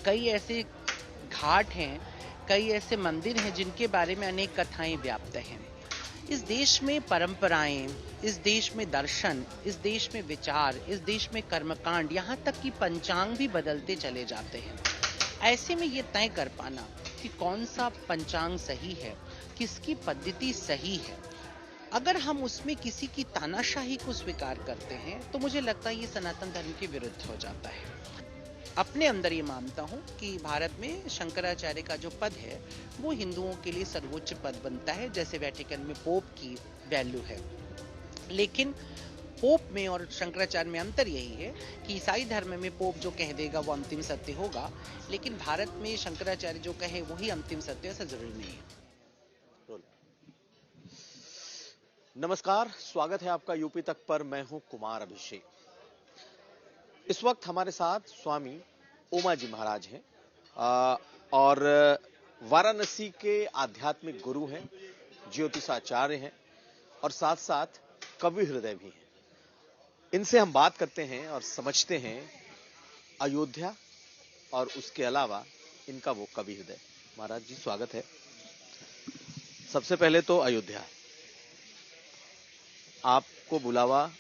कई ऐसे घाट हैं, कई ऐसे मंदिर हैं जिनके बारे में अनेक कथाएं व्याप्त हैं। इस देश में परंपराएं, इस देश में दर्शन, इस देश में विचार, इस देश में कर्मकांड, यहाँ तक कि पंचांग भी बदलते चले जाते हैं। ऐसे में ये तय कर पाना कि कौन सा पंचांग सही है, किसकी पद्धति सही है, अगर हम उसमें किसी की तानाशाही को स्वीकार करते हैं तो मुझे लगता है ये सनातन धर्म के विरुद्ध हो जाता है। अपने अंदर ये मानता हूँ कि भारत में शंकराचार्य का जो पद है वो हिंदुओं के लिए सर्वोच्च पद बनता है, जैसे वेटिकन में पोप की वैल्यू है। लेकिन पोप में और शंकराचार्य में अंतर यही है कि ईसाई धर्म में पोप जो कह देगा वो अंतिम सत्य होगा, लेकिन भारत में शंकराचार्य जो कहे वही अंतिम सत्य, ऐसा जरूरी नहीं है। नमस्कार, स्वागत है आपका यूपी तक पर। मैं हूं कुमार अभिषेक। इस वक्त हमारे साथ स्वामी ओमा जी महाराज हैं और वाराणसी के आध्यात्मिक गुरु हैं, ज्योतिषाचार्य हैं और साथ साथ कवि हृदय भी हैं। इनसे हम बात करते हैं और समझते हैं अयोध्या और उसके अलावा इनका वो कवि हृदय। महाराज जी स्वागत है। सबसे पहले तो अयोध्या, आपको बुलावा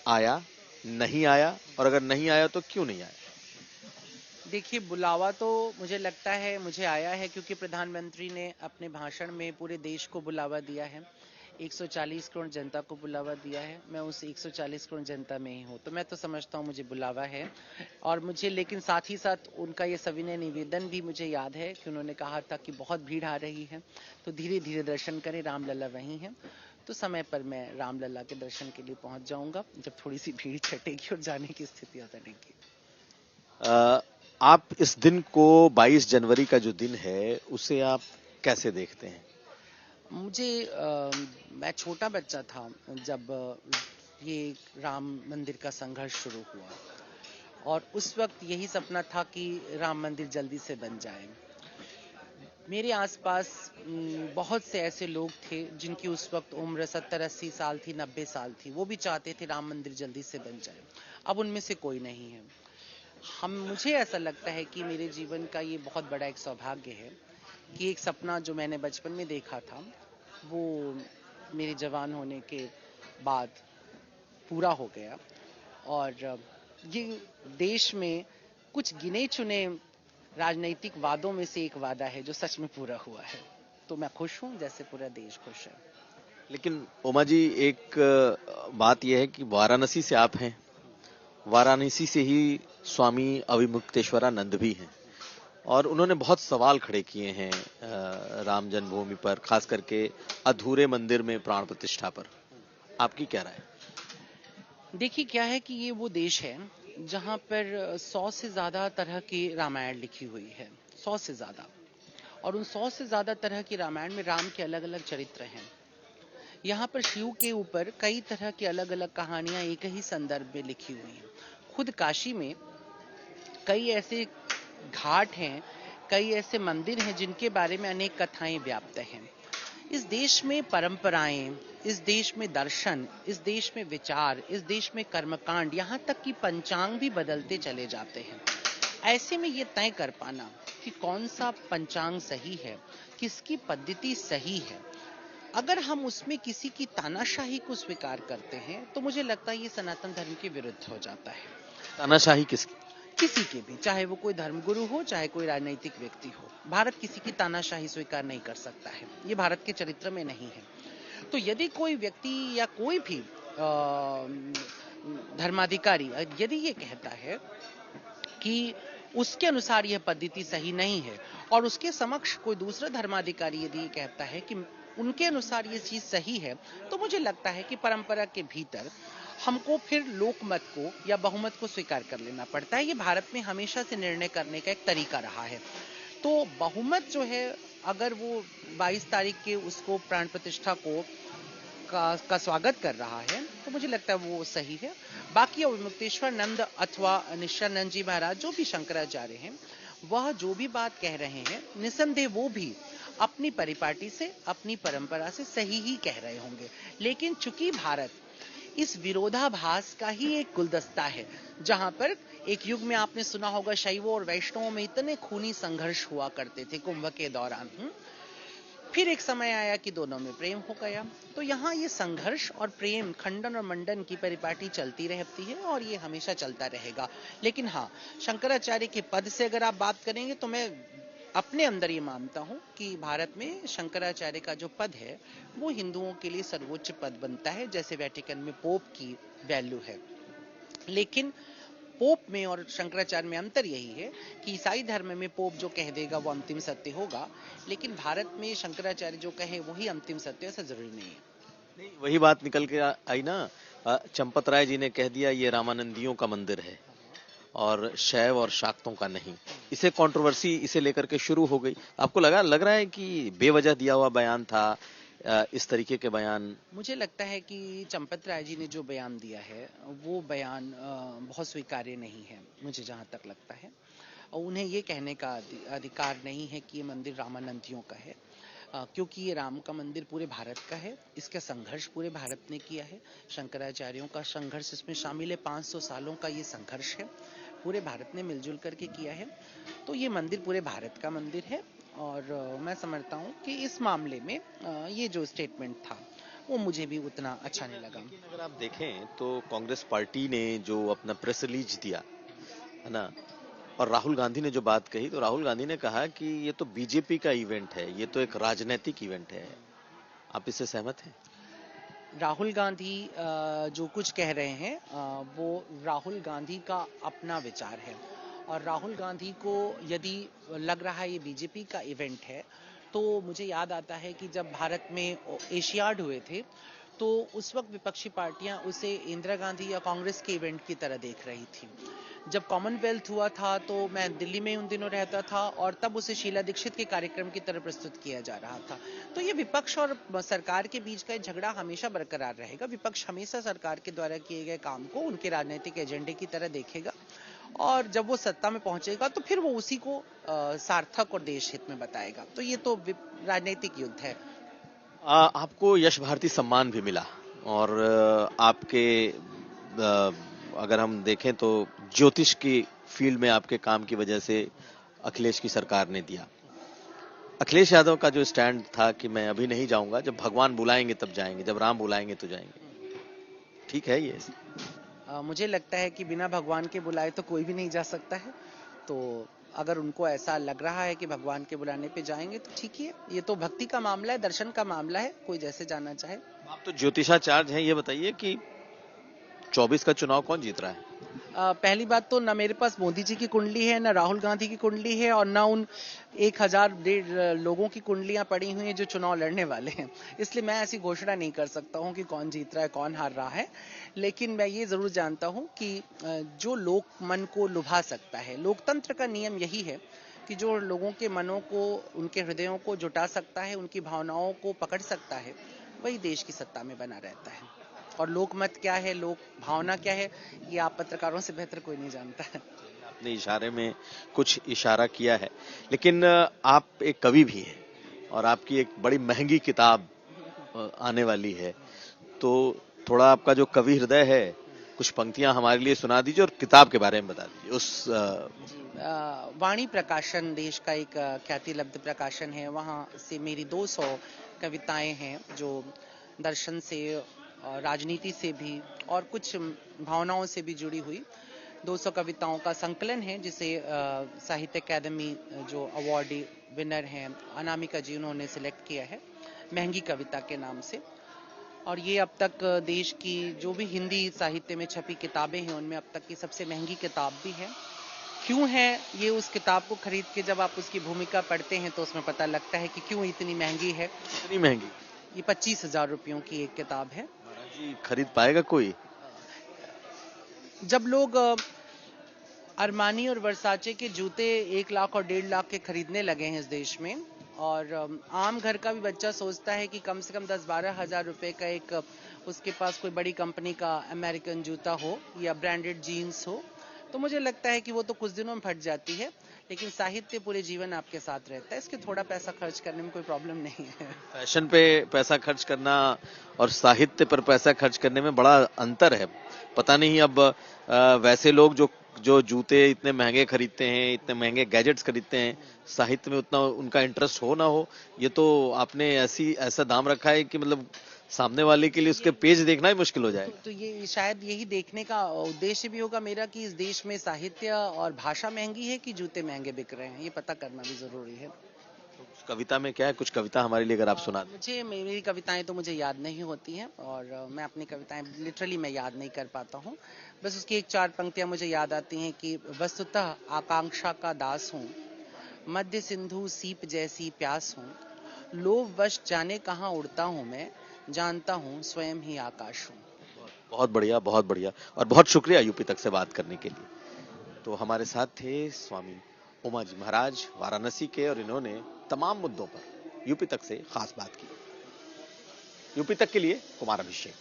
आया, नहीं आया, और अगर नहीं आया तो क्यों नहीं आया? देखिए, बुलावा तो मुझे लगता है मुझे आया है, क्योंकि प्रधानमंत्री ने अपने भाषण में पूरे देश को बुलावा दिया है। 140 करोड़ जनता को बुलावा दिया है। मैं उस 140 करोड़ जनता में ही हूँ, तो मैं तो समझता हूँ मुझे बुलावा है। और मुझे लेकिन साथ ही साथ उनका ये सविनय निवेदन भी मुझे याद है कि उन्होंने कहा था कि बहुत भीड़ आ रही है तो धीरे धीरे दर्शन करें, रामलला वहीं है। तो समय पर मैं रामलला के दर्शन के लिए पहुंच जाऊंगा जब थोड़ी सी भीड़ छटेगी और जाने की स्थितियां बनेगी। आप इस दिन को 22 जनवरी का जो दिन है उसे आप कैसे देखते हैं? मैं छोटा बच्चा था जब ये राम मंदिर का संघर्ष शुरू हुआ, और उस वक्त यही सपना था कि राम मंदिर जल्दी से बन जाए। मेरे आसपास बहुत से ऐसे लोग थे जिनकी उस वक्त उम्र 70-80 साल थी, 90 साल थी। वो भी चाहते थे राम मंदिर जल्दी से बन जाए। अब उनमें से कोई नहीं है। मुझे ऐसा लगता है कि मेरे जीवन का ये बहुत बड़ा एक सौभाग्य है कि एक सपना जो मैंने बचपन में देखा था वो मेरे जवान होने के बाद पूरा हो गया। और ये देश में कुछ गिने चुने राजनीतिक वादों में से एक वादा है जो सच में पूरा हुआ है। तो मैं खुश हूं, जैसे पूरा देश खुश है। लेकिन ओमा जी, एक बात यह है कि वाराणसी से आप हैं, वाराणसी से ही स्वामी अविमुक्तेश्वरानंद भी हैं, और उन्होंने बहुत सवाल खड़े किए हैं राम जन्मभूमि पर, खास करके अधूरे मंदिर में प्राण प्रतिष्ठा पर। आपकी क्या राय? देखिए, क्या है कि ये वो देश है जहां पर 100 से ज्यादा तरह की रामायण लिखी हुई है, 100 से ज्यादा। और उन 100 से ज्यादा तरह की रामायण में राम के अलग अलग चरित्र हैं। यहाँ पर शिव के ऊपर कई तरह की अलग अलग कहानियां एक ही संदर्भ में लिखी हुई हैं। खुद काशी में कई ऐसे घाट हैं, कई ऐसे मंदिर हैं जिनके बारे में अनेक कथाएं व्याप्त हैं। इस देश में परंपराएं, इस देश में दर्शन, इस देश में विचार, इस देश में कर्मकांड, यहाँ तक कि पंचांग भी बदलते चले जाते हैं। ऐसे में ये तय कर पाना कि कौन सा पंचांग सही है, किसकी पद्धति सही है, अगर हम उसमें किसी की तानाशाही को स्वीकार करते हैं तो मुझे लगता है ये सनातन धर्म के विरुद्ध हो जाता है। तानाशाही किसकी? किसी के भी, चाहे वो कोई धर्मगुरु हो, चाहे कोई राजनीतिक व्यक्ति हो, भारत किसी की तानाशाही स्वीकार नहीं कर सकता है। ये भारत के चरित्र में नहीं है। तो यदि कोई व्यक्ति या कोई भी धर्माधिकारी यदि ये कहता है कि उसके अनुसार यह पद्धति सही नहीं है, और उसके समक्ष कोई दूसरा धर्माधिकारी यदि ये कहता है कि उनके अनुसार ये चीज सही है, तो मुझे लगता है कि परंपरा के भीतर हमको फिर लोकमत को या बहुमत को स्वीकार कर लेना पड़ता है। ये भारत में हमेशा से निर्णय करने का एक तरीका रहा है। तो बहुमत जो है, अगर वो 22 तारीख के उसको प्राण प्रतिष्ठा को का स्वागत कर रहा है तो मुझे लगता है वो सही है। बाकी अविमुक्तेश्वरानंद अथवा नित्यानंद जी महाराज जो भी शंकराचार्य हैं, वह जो भी बात कह रहे हैं, निसंदेह वो भी अपनी परिपाटी से, अपनी परंपरा से सही ही कह रहे होंगे। लेकिन चूंकि भारत इस विरोधाभास का ही एक गुलदस्ता है, जहां पर एक युग में आपने सुना होगा शैवों और वैष्णवों में इतने खूनी संघर्ष हुआ करते थे कुंभ के दौरान। फिर एक समय आया कि दोनों में प्रेम हो गया। तो यहाँ ये संघर्ष और प्रेम, खंडन और मंडन की परिपाटी चलती रहती है और ये हमेशा चलता रहेगा। लेकिन हाँ, शंकराचार्य के पद से अगर आप बात करेंगे तो मैं अपने अंदर ये मानता हूँ कि भारत में शंकराचार्य का जो पद है वो हिंदुओं के लिए सर्वोच्च पद बनता है, जैसे वेटिकन में पोप की वैल्यू है। लेकिन पोप में और शंकराचार्य में अंतर यही है कि ईसाई धर्म में पोप जो कह देगा वो अंतिम सत्य होगा, लेकिन भारत में शंकराचार्य जो कहे वही अंतिम सत्य, ऐसा जरूरी नहीं है। नहीं, वही बात निकल के आई ना। चंपत राय जी ने कह दिया ये रामानंदियों का मंदिर है और शैव और शाक्तों का नहीं। इसे कंट्रोवर्सी इसे लेकर के शुरू हो गई। आपको लग रहा है कि बेवजह दिया हुआ बयान था इस तरीके के बयान? मुझे लगता है कि चंपत राय जी ने जो बयान दिया है वो बयान बहुत स्वीकार्य नहीं है, मुझे जहां तक लगता है। और उन्हें ये कहने का अधिकार नहीं है कि ये मंदिर रामानंदियों का है, क्योंकि ये राम का मंदिर पूरे भारत का है। इसका संघर्ष पूरे भारत ने किया है। शंकराचार्यों का संघर्ष इसमें शामिल है। 500 सालों का ये संघर्ष है, पूरे भारत ने मिलजुल करके किया है। तो ये मंदिर पूरे भारत का मंदिर है और मैं समझता हूँ कि इस मामले में ये जो स्टेटमेंट था वो मुझे भी उतना अच्छा नहीं लगा। लेकिन अगर आप देखें तो कांग्रेस पार्टी ने जो अपना प्रेस रिलीज दिया है ना, और राहुल गांधी ने जो बात कही, तो राहुल गांधी ने कहा कि ये तो बीजेपी का इवेंट है, ये तो एक राजनीतिक इवेंट है। आप इससे सहमत हैं? राहुल गांधी जो कुछ कह रहे हैं वो राहुल गांधी का अपना विचार है और राहुल गांधी को यदि लग रहा है ये बीजेपी का इवेंट है, तो मुझे याद आता है कि जब भारत में एशियाड हुए थे तो उस वक्त विपक्षी पार्टियां उसे इंदिरा गांधी या कांग्रेस के इवेंट की तरह देख रही थी। जब कॉमनवेल्थ हुआ था तो मैं दिल्ली में उन दिनों रहता था और तब उसे शीला दीक्षित के कार्यक्रम की तरह प्रस्तुत किया जा रहा था। तो ये विपक्ष और सरकार के बीच का झगड़ा हमेशा बरकरार रहेगा। विपक्ष हमेशा सरकार के द्वारा किए गए काम को उनके राजनीतिक एजेंडे की तरह देखेगा और जब वो सत्ता में पहुंचेगा तो फिर वो उसी को सार्थक और देश हित में बताएगा। तो ये तो राजनीतिक युद्ध है। आपको यश भारती सम्मान भी मिला और आपके अगर हम देखें तो ज्योतिष की फील्ड में आपके काम की वजह से अखिलेश की सरकार ने दिया। अखिलेश यादव का जो स्टैंड था कि मैं अभी नहीं जाऊंगा, जब भगवान बुलाएंगे तब जाएंगे, जब राम बुलाएंगे तो जाएंगे, ठीक है ये? मुझे लगता है कि बिना भगवान के बुलाए तो कोई भी नहीं जा सकता है। तो अगर उनको ऐसा लग रहा है कि भगवान के बुलाने पे जाएंगे तो ठीक है, ये तो भक्ति का मामला है, दर्शन का मामला है, कोई जैसे जाना चाहे। आप तो ज्योतिषाचार्य हैं, ये बताइए कि 24 का चुनाव कौन जीत रहा है? पहली बात तो ना मेरे पास मोदी जी की कुंडली है, ना राहुल गांधी की कुंडली है और ना उन 1000 लोगों की कुंडलियां पड़ी हुई हैं जो चुनाव लड़ने वाले हैं। इसलिए मैं ऐसी घोषणा नहीं कर सकता हूं कि कौन जीत रहा है, कौन हार रहा है। लेकिन मैं ये जरूर जानता हूं कि जो लोक मन को लुभा सकता है, लोकतंत्र का नियम यही है कि जो लोगों के मनों को, उनके हृदयों को जुटा सकता है, उनकी भावनाओं को पकड़ सकता है, वही देश की सत्ता में बना रहता है। और लोकमत क्या है, लोक भावना क्या है, ये आप पत्रकारों से बेहतर कोई नहीं जानता है। आपने इशारे में कुछ इशारा किया है, लेकिन आप एक कवि भी हैं और आपकी एक बड़ी महंगी किताब आने वाली है, तो थोड़ा आपका जो कवि हृदय है, कुछ पंक्तियां हमारे लिए सुना दीजिए और किताब के बारे में बता दीजिए। वाणी प्रकाशन देश का एक ख्यातिलब्ध प्रकाशन है, वहां से मेरी 200 कविताएं हैं जो दर्शन से, राजनीति से भी और कुछ भावनाओं से भी जुड़ी हुई 200 कविताओं का संकलन है, जिसे साहित्य अकादमी जो अवार्डी विनर हैं अनामिका जी, उन्होंने सिलेक्ट किया है महंगी कविता के नाम से। और ये अब तक देश की जो भी हिंदी साहित्य में छपी किताबें हैं उनमें अब तक की सबसे महंगी किताब भी है। क्यों है ये? उस किताब को खरीद के जब आप उसकी भूमिका पढ़ते हैं तो उसमें पता लगता है कि क्यों इतनी महंगी है। इतनी महंगी? ये 25,000 रुपयों की एक किताब है। जी, खरीद पाएगा कोई? जब लोग अरमानी और वर्साचे के जूते 1 लाख और 1.5 लाख के खरीदने लगे हैं इस देश में, और आम घर का भी बच्चा सोचता है कि कम से कम 10-12 हजार रुपए का एक उसके पास कोई बड़ी कंपनी का अमेरिकन जूता हो या ब्रांडेड जीन्स हो, तो मुझे लगता है कि वो तो कुछ दिनों में फट जाती है, लेकिन साहित्य पूरे जीवन आपके साथ रहता है। इसके थोड़ा पैसा खर्च करने में कोई प्रॉब्लम नहीं है। फैशन पे पैसा खर्च करना और साहित्य पर पैसा खर्च करने में बड़ा अंतर है। पता नहीं अब वैसे लोग जो जो जूते इतने महंगे खरीदते हैं, इतने महंगे गैजेट्स खरीदते हैं, साहित्य में उतना उनका इंटरेस्ट हो ना हो, ये तो आपने ऐसा दाम रखा है कि मतलब सामने वाले के लिए उसके पेज देखना ही मुश्किल हो जाएगा। तो ये शायद यही देखने का उद्देश्य भी होगा मेरा कि इस देश में साहित्य और भाषा महंगी है कि जूते महंगे बिक रहे हैं, ये पता करना भी जरूरी है। उस कविता में क्या है, कुछ कविता हमारे लिए अगर आप सुना दें। मुझे मेरी कविताएं तो मुझे याद नहीं होती हैं और मैं अपनी कविताएं लिटरली मैं याद नहीं कर पाता हूँ। बस उसकी एक चार पंक्तियां मुझे याद आती हैं कि वस्तुतः आकांक्षा का दास हूँ, मध्य सिंधु सीप जैसी प्यास हूँ, लोभ वश जाने कहाँ उड़ता हूँ मैं, जानता हूँ स्वयं ही आकाश हूँ। बहुत बढ़िया, बहुत बढ़िया, और बहुत शुक्रिया यूपी तक से बात करने के लिए। तो हमारे साथ थे स्वामी उमा जी महाराज वाराणसी के, और इन्होंने तमाम मुद्दों पर यूपी तक से खास बात की। यूपी तक के लिए कुमार अभिषेक।